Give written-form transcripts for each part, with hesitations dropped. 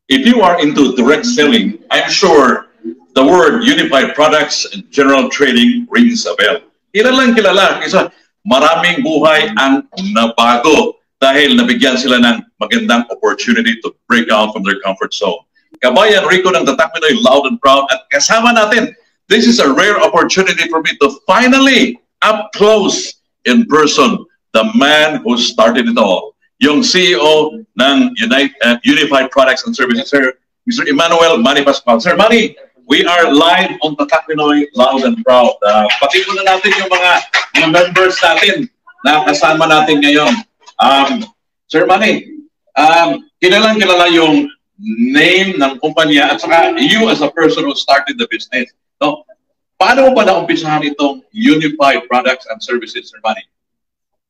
if you are into direct selling, I'm sure the word unified products and general trading rings a bell. Kilalang kilala kasi maraming buhay ang nabago dahil nabigyan sila ng magandang opportunity to break out from their comfort zone. Kabayan Rico ng Tatak Pinoy, loud and proud, at kasama natin. This is a rare opportunity for me to finally, up close, in person, the man who started it all. Yung CEO ng Unified Products and Services, Sir, Mr. Emmanuel Manny Pascual. Sir Manny, we are live on Tatak Pinoy, loud and proud. Pati ko na natin yung mga members natin na kasama natin ngayon. Sir Manny, kilala yung name ng kumpanya at saka you as a person who started the business. No? Paano mo ba naumpisahan itong Unified Products and Services, Sir Manny?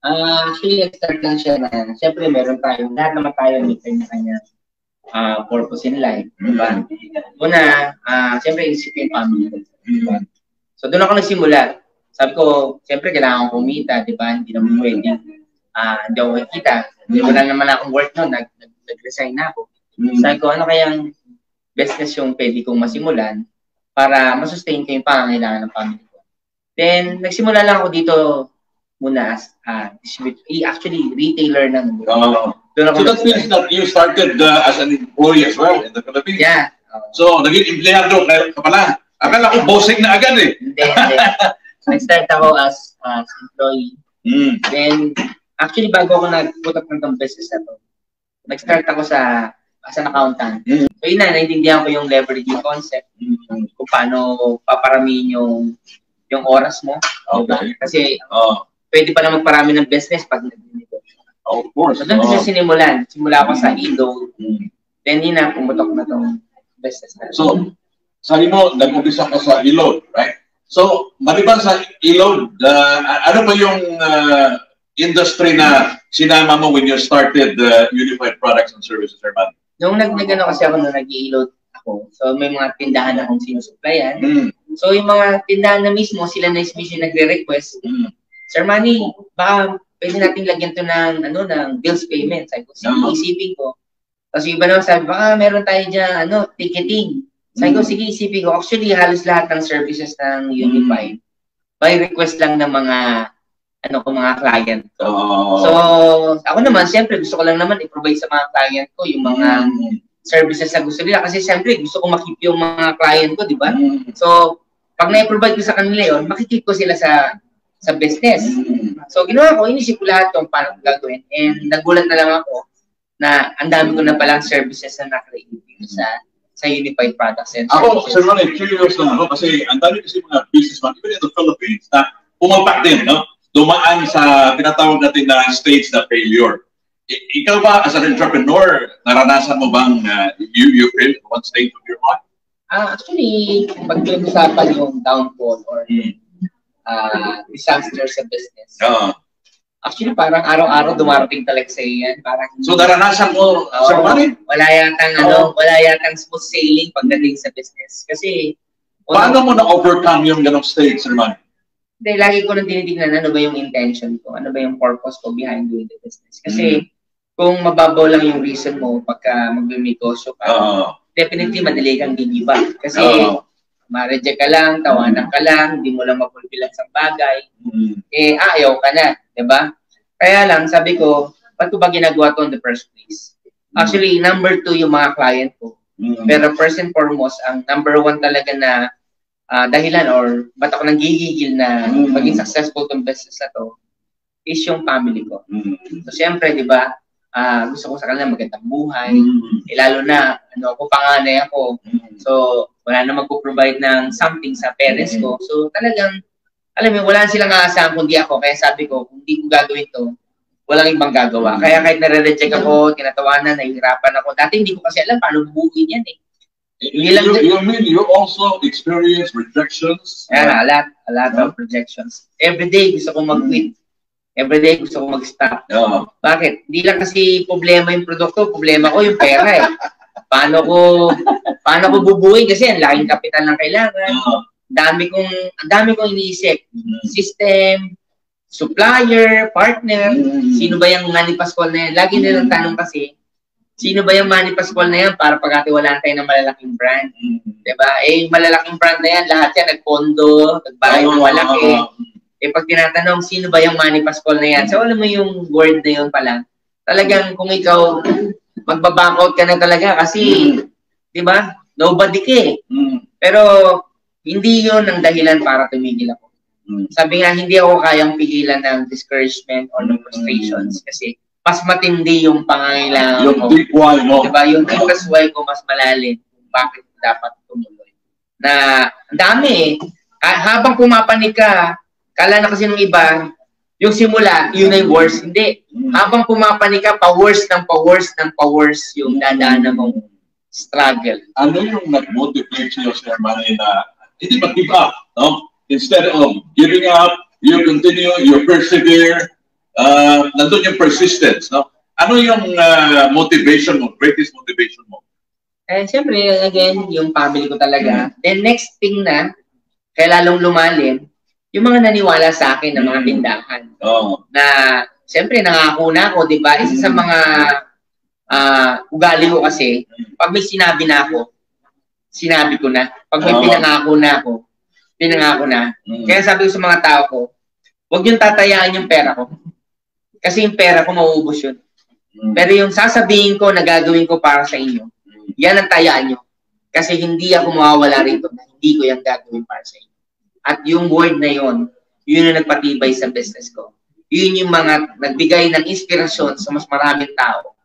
Actually, start lang siya na, siyempre meron tayo, lahat naman tayo may kanya-kanya purpose in life. Diba? Una, siyempre isipin yung family. Diba? So doon ako nagsimula. Sabi ko, siyempre kailangan ko kumita, diba? Hindi naman pwede. Hindi ako kikita. Wala naman akong work noon, nag-resign na ako. Sabi ko, ano kayang business yung pwede kong masimulan para masustain ko yung pangangailangan ng family ko. Then, nagsimula lang ako dito muna as actually retailer ng so that means that you started as an employee as well in the Philippines? Yeah. So, naging empleyado ka pala. Akala ko bossing na agad eh. Hindi. Nag-start ako as employee. Then, actually, bago ako nag-put up ng business na to, nag-start ako as an accountant. So yun na, naintindihan ko yung leveraging concept, kung paano paparamihin yung oras mo. Okay. Kasi pwede pa na magparami ng business pag nag-dito. Of course. So doon kasi sinimulan. Simula ako sa e-load. Then yun na, pumutok na tong business na. So, sabi mo, nag-umpisa ka sa e-load, right? So, maliban sa e-load, ano ba yung industry na sinama mo when you started Unified Products and Services, Sir Man? Nung nag-ano kasi ako nung nag-i-load ako, so may mga tindahan na akong sinusuplayan. So yung mga tindahan na mismo, sila na mismo nagre-request, Sir Manny, baka pwede natin lagyan to ng bills payment. Sabi ko, isipin ko. Tapos yung iba naman sabi, baka meron tayo dyan, ticketing. Sabi ko, sige, isipin ko. Actually, halos lahat ng services ng Unified, by request lang ng mga mga client ko. So, ako naman, siyempre, gusto ko lang naman i-provide sa mga client ko yung mga services na gusto nila. Kasi siyempre, gusto ko makip yung mga client ko, di ba? So, pag na-provide ko sa kanila yun, makikip ko sila sa business. So, ginawa ko, inisip ko lahat kung paano ko gagawin. And nagulat na lang ako na ang dami ko na palang services na na-create sa Unified Products and Services. Ako, Sir Ronnie, curious lang ako kasi ang dami kasi mga businessman, even in the Philippines, na pumapak din, no? Dumaan sa tinatawag natin na stage na failure. Ikaw ba, as an entrepreneur, naranasan mo bang you failed at one stage of your life? Actually, pag pinag-usapan yung downfall or disaster sa business, actually parang araw-araw dumarating talaga sa yan. So naranasan mo, Sir Manny? Wala yatang smooth sailing pagdating sa business. Kasi, paano mo na-overcome yung ganong stage, Sir Manny? Hindi, lagi ko nang tinitingnan ano ba yung intention ko, ano ba yung purpose ko behind doing the business. Kasi kung mababaw lang yung reason mo pagka mag-negosyo ka, definitely madali kang gigiba. Kasi ma-reject ka lang, tawanan ka lang, hindi mo lang mapulpilan sa bagay, ayaw ka na, diba? Kaya lang, sabi ko, ba't ko ba ginagawa to in the first place? Actually, number 2 yung mga client ko. Pero first and foremost, ang number 1 talaga na dahilan or ba't ako nanggigigil na maging successful tong business na to is yung family ko. So, siyempre, di ba, gusto ko sa kanila magandang buhay. Lalo na, ako panganay ako. So, wala na magpo-provide ng something sa parents ko. So, talagang, alam mo, wala silang aasahan kundi ako. Kaya sabi ko, kung hindi ko gagawin to, walang ibang gagawa. Kaya kahit nare-reject ako, tinatawanan, nahihirapan ako. Dati hindi ko kasi alam paano bubuin yan eh. You mean you also experience rejections? Yeah, a lot of rejections. Every day gusto ko mag-quit. Every day gusto ko mag-stop. Bakit? Hindi lang kasi problema yung produkto, problema ko yung pera eh. Paano ko bubuhay kasi ang laking kapital ng kailangan. Ang dami kong iniisip. System, supplier, partner, sino ba yung Manny Pascual na yan? Lagi nilang tanong kasi, Sino ba yung Manny Pascual na yan para pagkatiwalaan tayo ng malalaking brand? Diba? Eh, malalaking brand na yan, lahat yan, nagpondo, nagbahay ng malaki. Eh, pag tinatanong, sino ba yung Manny Pascual na yan? So, alam mo yung word na yun pala. Talagang kung ikaw, magbaback-out ka na talaga kasi, diba? Nobody ka eh. Pero, hindi yun ang dahilan para tumigil ako. Sabi nga, hindi ako kayang pigilan ng discouragement or ng frustrations kasi mas matindi yung pangangailangan yung ko. Deep why mo. Diba? Yung deepest why ko mas malalim kung bakit dapat tumuloy. Na, ang dami eh. Habang pumapanik ka, kala na kasi ng iba, yung simula, yun ay worse. Hindi. Habang pumapanik ka, pa-worse ng pa-worse ng pa-worse yung dadaanan mong struggle. Ano yung nag-motivate sa'yo, Sir Manny, na hindi mag-give up, no? Instead of giving up, you continue, you persevere, nandun yung persistence, no? Ano yung motivation mo, greatest motivation mo? Eh, siyempre, again, yung family ko talaga. Then next thing na, kaya lalong lumalim, yung mga naniwala sa akin ng mga tindahan. Na, siyempre, nangako na ako, di ba? Isa sa mga ugali ko kasi, pag may sinabi na ako, sinabi ko na. Pag may pinangako na ako, pinangako na. Kaya sabi ko sa mga tao ko, huwag yung tatayaan yung pera ko. Kasi yung pera ko, mauubos yun. Pero yung sasabihin ko na gagawin ko para sa inyo, yan ang tayaan nyo. Kasi hindi ako mawawala rito na hindi ko yung gagawin para sa inyo. At yung word na yun, yun yung nagpatibay sa business ko. Yun yung mga nagbigay ng inspirasyon sa mas maraming tao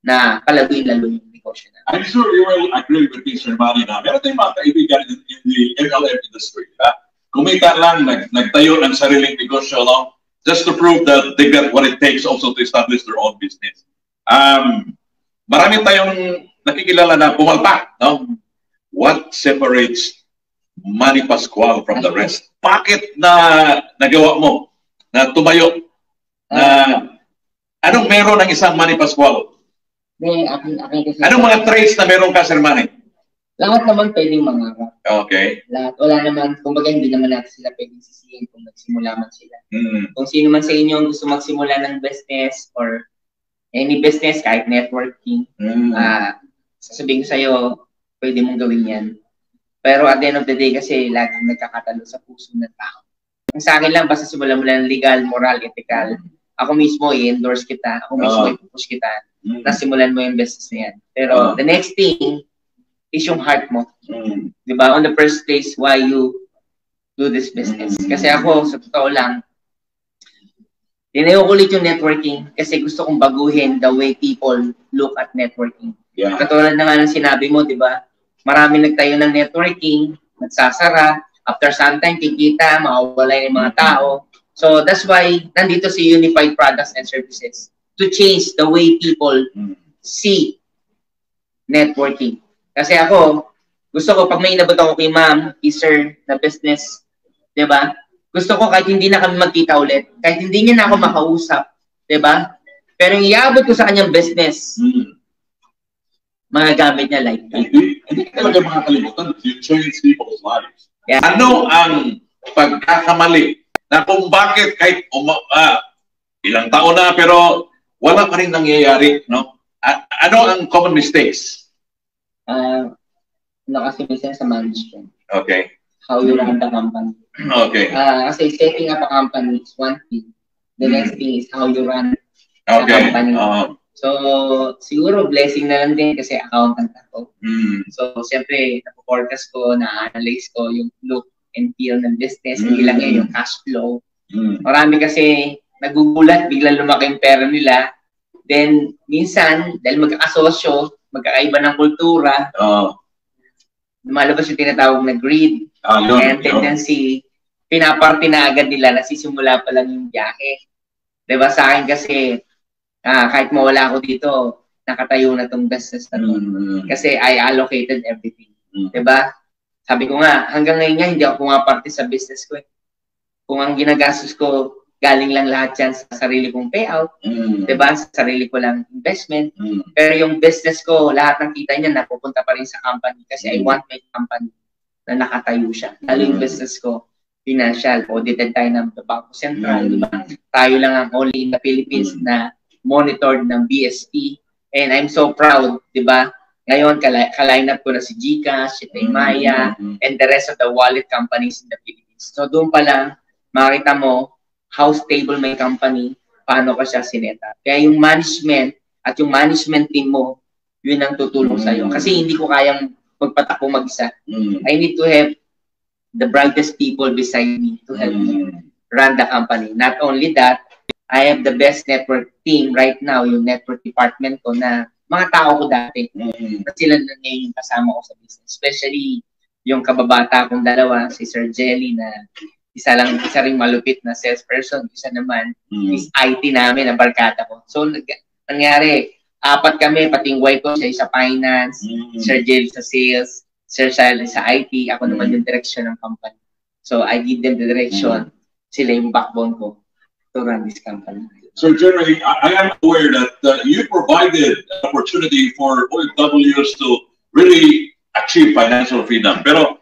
na palaguin-lalo yung negosyo na. I'm sure you will agree with me, Sir Manny, na meron tayong mga kaibigan in the MLM industry. Kumita lang, nagtayo ng sariling negosyo, no? Just to prove that they got what it takes also to establish their own business. Marami tayong nakikilala na pumalpak, no? What separates Manny Pascual from the rest? Bakit na nagawa mo na tumayo? Anong meron ng isang Manny Pascual? Anong mga traits na meron ka, Sir Manny? Lahat naman pwedeng mangarap. Okay. Lahat. Wala naman, kumbaga hindi naman natin sila pwedeng sisihin kung nagsimula man sila. Kung sino man sa inyo ang gusto magsimula ng business or any business, kahit networking, sasabihin ko sa'yo, pwede mong gawin yan. Pero at the end of the day kasi laging nagkakatalo sa puso ng tao. Ang sa akin lang, basta simulan mo lang legal, moral, ethical. Ako mismo i-endorse kita, ako mismo i-push kita, na simulan mo yung business na yan. Pero the next thing is yung heart mo. Diba? On the first place, why you do this business. Kasi ako, sa totoo lang, tinayo ko ulit yung networking kasi gusto kong baguhin the way people look at networking. Yeah. Katulad na nga ng sinabi mo, di ba? Marami nagtayo ng networking, nagsasara, after some time, kikita, mawawala yung mga tao. So, that's why nandito si Unified Products and Services to change the way people see networking. Kasi ako, gusto ko, pag may inabot ako kay ma'am, sir, na business, di ba? Gusto ko kahit hindi na kami magkita ulit, kahit hindi niya na ako makausap, di ba? Pero yung iabot ko sa kanyang business, magagamit niya like that. Hindi talaga makakalimutan, you change people's lives. Yeah. Ano ang pagkakamali na kung bakit kahit ilang taon na pero wala pa rin nangyayari, no? Ano ang common mistakes? Kasi minsan sa management. Okay. How you run the company. Okay. Kasi setting up a company is one thing. The next thing is how you run the Okay. company. So, siguro blessing na lang din kasi accountant ako. So, siyempre, napo-forecast ko, na-analyze ko yung look and feel ng business. Hindi lang yan yung cash flow. Marami kasi nagugulat, biglang lumaki yung pera nila. Then, minsan, dahil magkakasosyo, magkakaiba ng kultura, lumalabas yung tinatawag na greed. And tendency, pinaparte na agad nila, nasisimula pa lang yung biyahe. Diba sa akin kasi, kahit mawala ako dito, nakatayo na tong business na to. Kasi I allocated everything. Diba? Sabi ko nga, hanggang ngayon nga, hindi ako pumaparte sa business ko. Kung ang ginagastos ko, galing lang lahat yan sa sarili kong payout. Diba? Sa sarili ko lang investment. Pero yung business ko, lahat ng kita niya napupunta pa rin sa company. Kasi I want my company na nakatayo siya. Lalo yung business ko, financial, audited tayo ng Bangko Sentral. Diba? Tayo lang ang only in the Philippines na monitored ng BSP. And I'm so proud, di ba? Ngayon, ka-line up ko na si GCash, si Paymaya, and the rest of the wallet companies in the Philippines. So doon pa lang, makita mo how stable may company, paano ka siya sineta. Kaya yung management at yung management team mo, yun ang tutulong sa'yo. Kasi hindi ko kayang magpatakbo mag-isa. I need to have the brightest people beside me to help me run the company. Not only that, I have the best network team right now, yung network department ko na mga tao ko dati. Sila na ngayon yung kasama ko sa business. Especially yung kababata kong dalawa, si Sir Jelly na isa ring malupit na salesperson. Isa naman is IT namin, ang barkada ko. So, nangyari, 4 kami, pati yung wife ko, siya sa finance, Sir Jelly sa sales, Sir Shal sa IT, ako naman yung direction ng company. So, I give them the direction. Sila yung backbone ko to run this company. So, Jerry, I am aware that you provided opportunity for OFWs to really achieve financial freedom. Pero,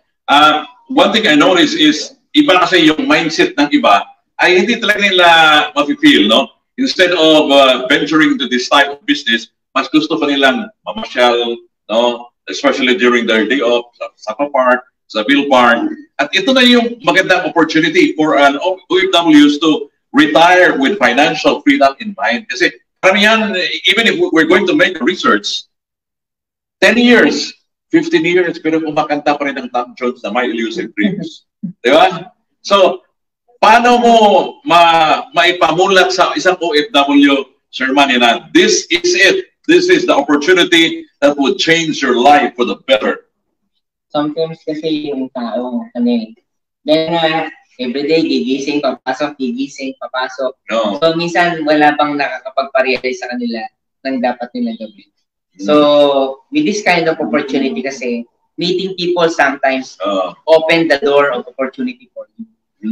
one thing I noticed is, iba kasi yung mindset ng iba, ay hindi talaga nila mafe-feel, no? Instead of venturing to this type of business, mas gusto pa nilang mamasyal, no? Especially during their day off, sa Sapa Park, sa Bill Park. At ito na yung magandang opportunity for an OFWs to retire with financial freedom in mind. Kasi karamihan, even if we're going to make research, 10 years, 15 years, pero kumakanta pa rin ng Tom Jones na My Elusive Dreams. Di ba? So, paano mo maipamulat sa isang OFW, Sir Manny, na this is it. This is the opportunity that would change your life for the better. Sometimes kasi yung tao, everyday, gigising, papasok, gigising, papasok. No. So, minsan, wala pang nakakapagpa-realize sa kanila ng dapat nila gawin. So, with this kind of opportunity kasi, meeting people sometimes open the door of opportunity for you.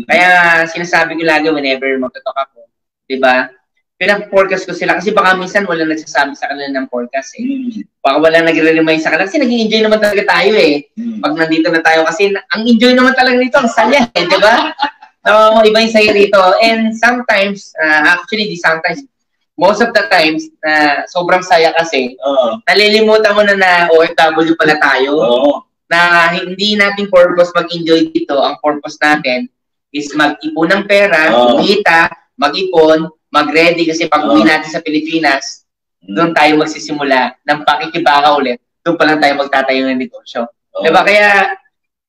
Kaya sinasabi ko lagi whenever magtatalk ako, di ba? Pinag-forecast ko sila kasi baka minsan wala nagsasabi sa kanila ng forecast eh. Baka wala nagre-remind sa kanila kasi nag-enjoy naman talaga tayo eh. Pag nandito na tayo kasi ang enjoy naman talaga nito, ang saya eh, di ba? So, iba yung saya rito. And sometimes, sometimes, most of the times, sobrang saya kasi, nalilimutan mo na OFW pala tayo, na hindi natin purpose mag-enjoy dito. Ang purpose natin is mag-ipon ng pera, kumita, mag-ipon, mag-ready kasi pag uwi natin sa Pilipinas, doon tayo magsisimula ng pakikibaka ulit. Doon pa lang tayo magtatayo ng negosyo. Diba? Kaya,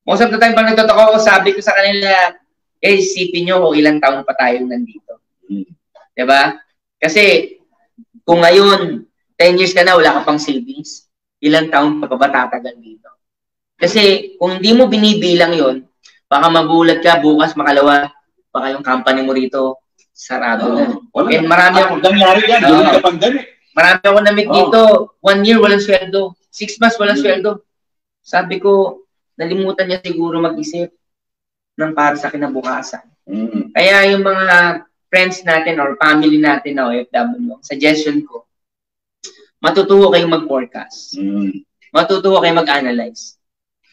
most of the time pag nagtotoo ako, sabi ko sa kanila, isipin nyo kung ilang taon pa tayo nandito. Diba? Kasi, kung ngayon, 10 years ka na, wala ka pang savings, ilang taon pa ba tatagal dito? Kasi, kung hindi mo binibilang yon, baka magulat ka, bukas, makalawa, baka yung company mo rito, sarado na. And marami ako, marami ako na-meet dito, 1 year walang sweldo, 6 months walang sweldo. Sabi ko, nalimutan niya siguro mag-isip ng para sa kinabukasan. Kaya yung mga friends natin or family natin na OFW, suggestion ko, matutuwa kayong mag-forecast. Matutuwa kayong mag-analyze.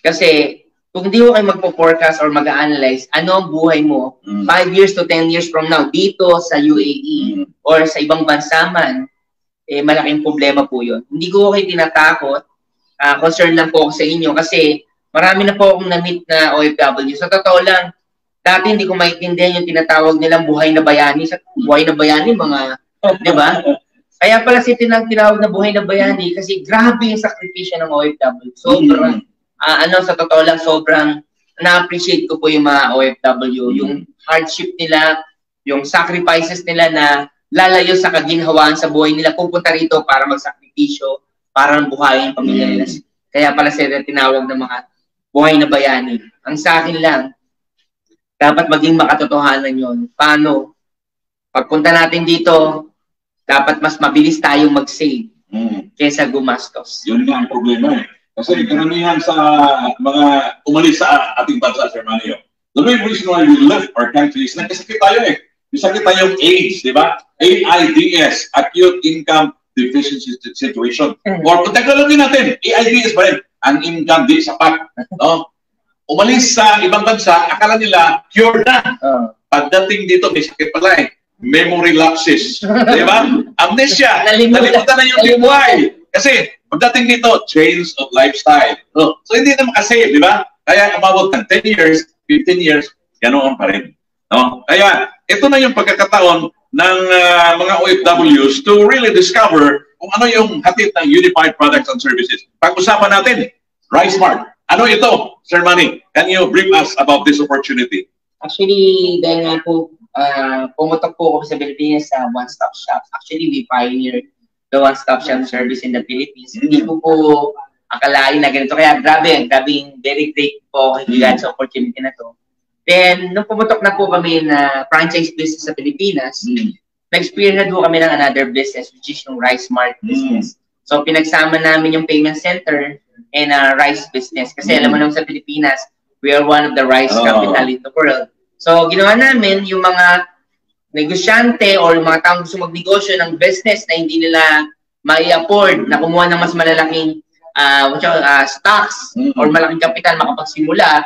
Kasi, kung hindi ko kayo magpo-forecast or mag-analyze, ano ang buhay mo 5 years to 10 years from now dito sa UAE or sa ibang bansa man, malaking problema po yun. Hindi ko kayo tinatakot, concern lang po ako sa inyo kasi marami na po akong na-meet na OFW. Sa totoo lang, dati hindi ko maintindihan yung tinatawag nilang buhay na bayani. Sa buhay na bayani, mga, di ba? Kaya pala si tinawag na buhay na bayani kasi grabe yung sakripisyo ng OFW. Sobrang, sa totoo lang, sobrang na-appreciate ko po yung mga OFW. Yung hardship nila, yung sacrifices nila na lalayo sa kaginhawaan sa buhay nila, pupunta rito para magsakripisyo, para buhayin yung pamilya nila. Kaya pala sila tinawag ng mga buhay na bayani. Ang sa akin lang, dapat maging makatotohanan yun. Paano? Pagpunta natin dito, dapat mas mabilis tayong mag-save kaysa gumastos. Yun nga ang problema eh. Kasi karamihan sa mga umalis sa ating bansa, Sir Manny, the main reason why we left our country is nagkasakit tayo eh. May sakit tayong AIDS, di ba? AIDS, Acute Income Deficiency Situation. Or kung technology natin, AIDS pa rin, ang income di sapat. No? Umalis sa ibang bansa, akala nila, cured na. Pagdating dito, may sakit pala eh. memory lapses. Di ba? Amnesia. Nalimutan na yung buhay. Kasi, pagdating dito, change of lifestyle. So, hindi na makasave, di ba? Kaya, umabot ng 10 years, 15 years, ganoon pa rin. No? Kaya, ito na yung pagkakataon ng mga OFWs to really discover kung ano yung hatid ng Unified Products and Services. Pag-usapan natin, RiceSmart. Ano ito, Sir Manny? Can you brief us about this opportunity? Actually, dahil nga po, pumatok po ako sa Pilipinas sa one-stop shop. Actually, we pioneered the one-stop shop service in the Philippines. Hindi ko po akalain na ganito. Kaya grabe, very great po ako sa opportunity na to. Then, nung pumatok na po kami na franchise business sa Pilipinas, na-experience na po kami ng another business, which is yung RiceSmart business. So, pinagsama namin yung payment center and rice business. Kasi alam mo naman sa Pilipinas, we are one of the rice capital in the world. So, ginawa namin yung mga negosyante or mga taong gusto magnegosyo ng business na hindi nila mai-afford na kumuha ng mas malalaking stocks or malaking kapital makapagsimula,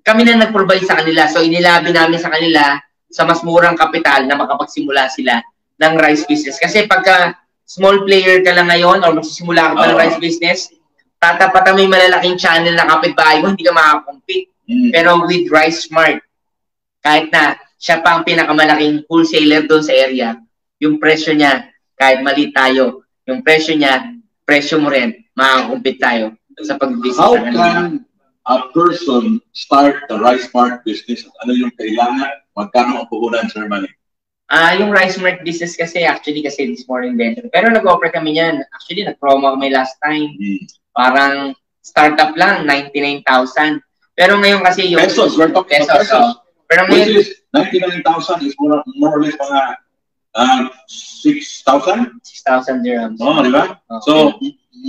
kami na nag-provide sa kanila. So, inilabi namin sa kanila sa mas murang kapital na makapagsimula sila ng rice business. Kasi pagka small player ka lang ngayon or magsisimula ka pa ng rice business, tatapatan mo yung malalaking channel na kapitbahay mo, hindi ka makakakompete. Pero with RiceSmart, kahit na siya pa ang pinakamalaking wholesaler doon sa area, yung presyo niya, kahit mali tayo, yung presyo niya, presyo mo rin, makakakompete tayo sa pag-business. How can a person start the RiceSmart business? Ano yung kailangan? Magkano ang puhunan, Sir Manny? Yung RiceSmart business kasi, this morning venture. Pero nag-offer kami yan. Actually, nag-promo kami last time. Parang startup lang, 99,000. Pero ngayon kasi yung... Pesos, we're talking about pesos. Pero ngayon... 99,000 is more or less mga 6,000? 6,000 dirhams. Oh, di ba? Okay. So,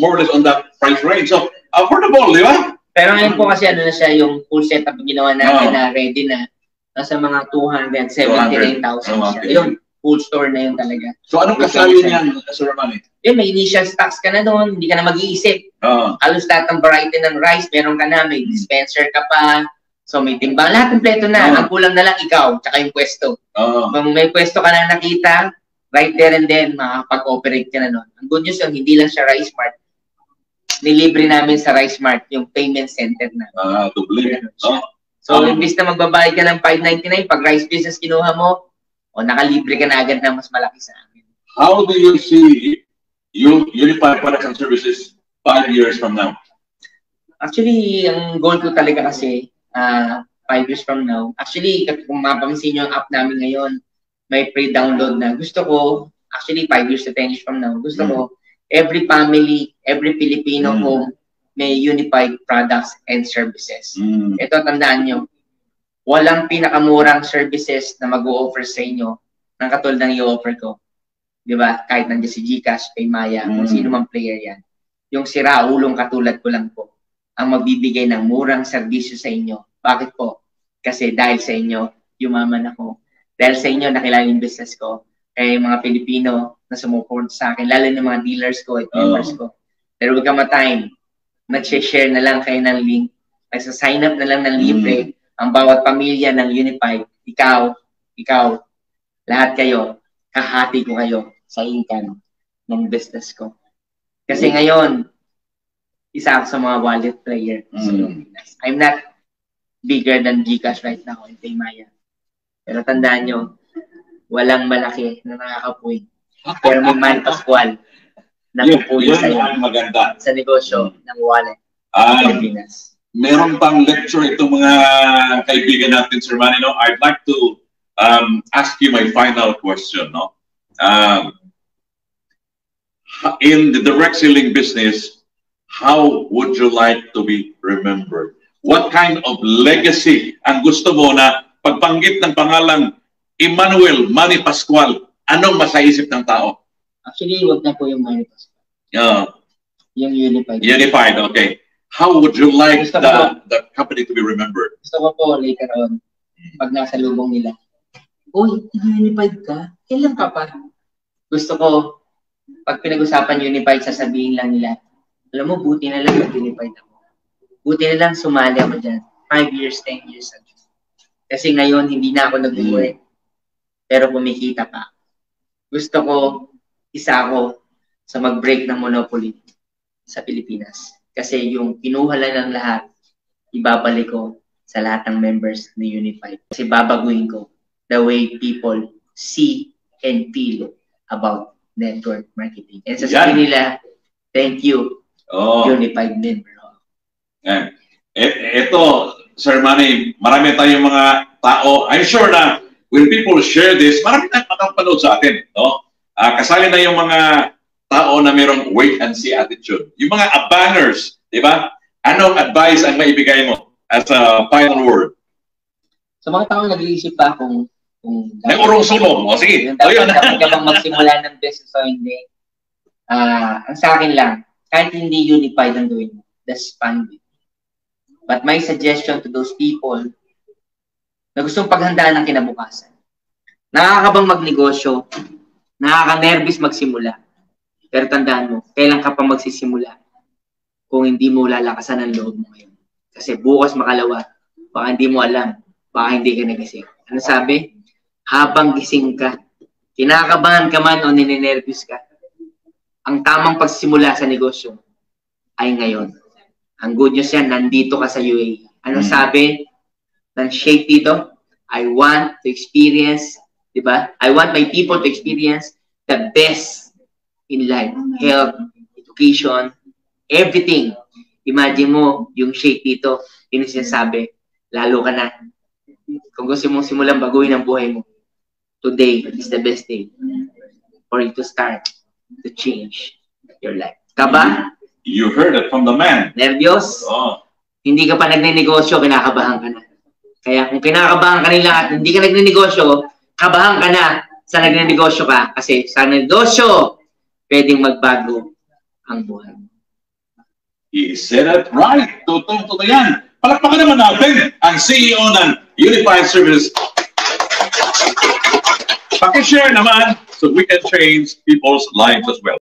more or less on that price range. So, affordable, di ba? Pero ngayon po kasi ano na siya, yung full setup na ginawa natin na ready na. Nasa mga 279,000 siya. Yung full store na yun talaga. So, anong kasali niyan, Sir Manny? May initial stocks ka na doon, hindi ka na mag-iisip. Halos lahat ng variety ng rice, meron ka na, may dispenser ka pa, so may timbang, lahat kompleto na. Ang kulang na lang ikaw, tsaka yung pwesto. Kung may pwesto ka na nakita, right there and then, makapag-operate ka na noon. Ang good news yun, hindi lang siya RiceSmart. Nilibre namin sa RiceSmart yung payment center na. Duble. So, imbis na magbabayad ka ng 599, pag rice business kinuha mo, o nakalibre ka na agad na mas malaki sa amin. How do you see Unified Products and Services 5 years from now? Actually, ang goal ko talaga kasi 5 years from now. Actually, kung mapapansin nyo yung app namin ngayon, may pre-download na. Gusto ko, actually 5 years to 10 years from now, gusto ko, every family, every Filipino home, may Unified Products and Services. Ito, tandaan nyo, walang pinakamurang services na mag-o-offer sa inyo ng katulad ng i-offer ko. Di ba? Kahit nandiyan si GCash, Paymaya, kung sino mang player yan. Yung sira-ulong katulad ko lang po ang magbibigay ng murang serbisyo sa inyo. Bakit po? Kasi dahil sa inyo, yumaman ako. Dahil sa inyo, nakilala yung business ko. Kaya yung mga Pilipino na sumuport sa akin, lalo ng mga dealers ko at members ko. Pero huwag ka matime. Mag-share na lang kayo ng link. Nagsa-sign up na lang ng libre. Ang bawat pamilya ng Unified, ikaw, lahat kayo, kahati ko kayo sa income ng business ko. Kasi ngayon, isa ako sa mga wallet player. I'm not bigger than GCash right now in Paymaya. Pero tandaan nyo, walang malaki na nakakapuwing. Pero may man pascual na pupuwi sa'yo sa negosyo ng wallet sa Pilipinas. Meron pang lecture itong mga kaibigan natin, Sir Manny, no? I'd like to ask you my final question, no? In the direct selling business, how would you like to be remembered? What kind of legacy ang gusto mo na pagbanggit ng pangalan Emmanuel Manny Pascual, anong masaisip ng tao? Actually, wag na po yung Manny Pascual. Yung Unified. Unified, okay. How would you like the company to be remembered? Gusto ko po later on, pag nasa lubong nila, uy, Unified ka? Kailan ka pa? Gusto ko, pag pinag-usapan Unified, sasabihin lang nila, alam mo, buti na lang Unified ako. Buti na lang sumali ako dyan. 5 years, 10 years ago. Kasi ngayon, hindi na ako nag-work. pero kumikita pa. Gusto ko, isa ako sa mag-break ng monopoly sa Pilipinas. Kasi yung kinuha lang ng lahat, ibabalik ko sa lahat ng members ni Unified. Kasi babaguhin ko the way people see and feel about network marketing. And sasabihin nila, thank you, Unified member. Yan. Ito, Sir Manny, marami tayong mga tao. I'm sure na when people share this, marami tayong makapanood sa atin. No? Kasali na yung mga tao na mayroong wait and see attitude. Yung mga abangers, di ba? Anong advice ang maibigay mo as a final word? Sa mga tao nag-iisip pa kung may urong-sulong. O sige. Dapat ka bang magsimula ng business o hindi? Ang sa akin lang, kahit hindi Unified ang gawin mo, that's fine. But my suggestion to those people na gustong paghandaan ng kinabukasan, nakakabang magnegosyo, nakaka-nervous magsimula, pero tandaan mo, kailan ka pa magsisimula kung hindi mo lalakasan ang loob mo ngayon. Kasi bukas makalawa, baka hindi mo alam, baka hindi ka nagising. Ano sabi? Habang gising ka, kinakabahan ka man o ninenervous ka, ang tamang pagsimula sa negosyo ay ngayon. Ang good news yan, nandito ka sa UAE. Anong sabi ng Sheikh dito? I want to experience, di ba? I want my people to experience the best in life. Health, education, everything. Imagine mo, yung Sheikh dito, yun yung sinasabi, lalo ka na. Kung gusto mong simulang baguhin ang buhay mo, today is the best day for you to start to change your life. Kaba? You heard it from the man. Nervyos? Hindi ka pa nagne-negosyo, kinakabahan ka na. Kaya kung kinakabahan ka nila at hindi ka nagne-negosyo, kabahan ka na sa nagne-negosyo ka. Kasi sa negosyo, pwedeng magbago ang buhay. He said it right. Totoo yan. Palakpakan naman natin ang CEO ng Unified Services. Pakishare naman so we can change people's lives as well.